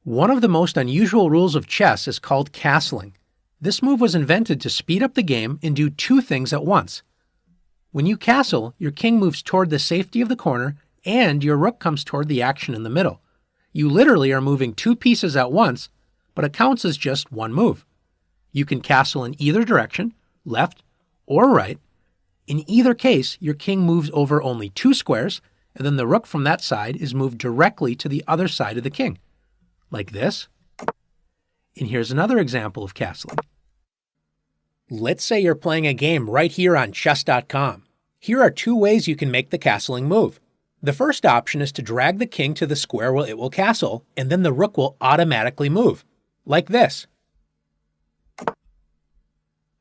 One of the most unusual rules of chess is called castling. This move was invented to speed up the game and do two things at once. When you castle, your king moves toward the safety of the corner and your rook comes toward the action in the middle. You literally are moving two pieces at once, but it counts as just one move. You can castle in either direction, left or right. In either case, your king moves over only two squares, and then the rook from that side is moved directly to the other side of the king. Like this. And here's another example of castling. Let's say you're playing a game right here on chess.com. Here are two ways you can make the castling move. The first option is to drag the king to the square where it will castle, and then the rook will automatically move. Like this.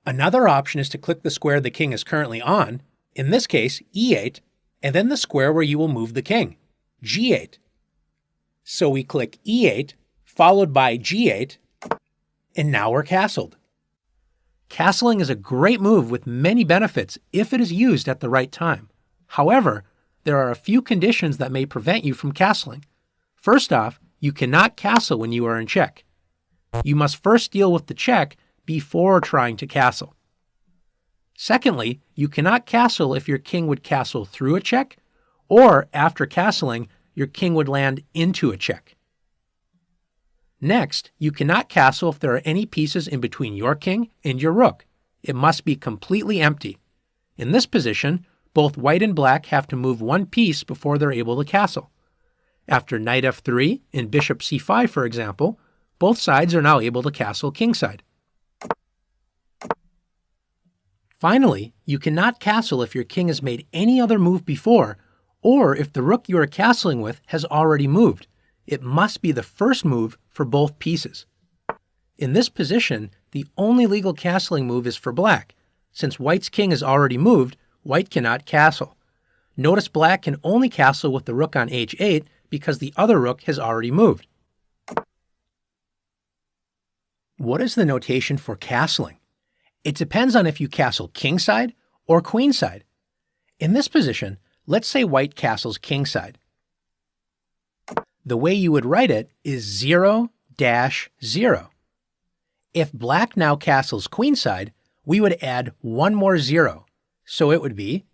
Another option is to click the square the king is currently on, in this case e8, and then the square where you will move the king, g8. So we click e8, followed by g8, and now we're castled. Castling is a great move with many benefits if it is used at the right time. However, there are a few conditions that may prevent you from castling. First off, you cannot castle when you are in check. You must first deal with the check before trying to castle. Secondly, you cannot castle if your king would castle through a check, or after castling, your king would land into a check. Next, you cannot castle if there are any pieces in between your king and your rook. It must be completely empty. In this position, both white and black have to move one piece before they're able to castle. After knight f3 and bishop c5, for example, both sides are now able to castle kingside. Finally, you cannot castle if your king has made any other move before, or if the rook you are castling with has already moved. It must be the first move for both pieces. In this position, the only legal castling move is for black. Since white's king has already moved, white cannot castle. Notice black can only castle with the rook on h8 because the other rook has already moved. What is the notation for castling? It depends on if you castle kingside or queenside. In this position, let's say white castles kingside. The way you would write it is 0-0. If black now castles queenside, we would add one more 0, so it would be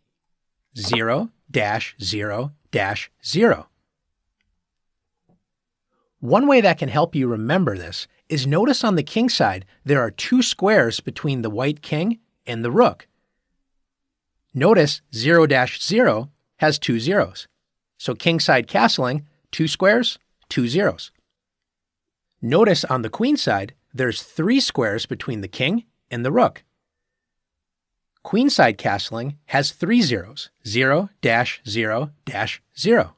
0-0-0. One way that can help you remember this is notice on the king side there are two squares between the white king and the rook. Notice 0-0 has two zeros, so kingside castling, two squares, two zeros. Notice on the queen side there's three squares between the king and the rook. Queenside castling has three zeros, 0-0-0.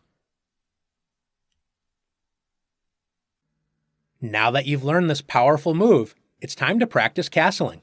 Now that you've learned this powerful move, it's time to practice castling.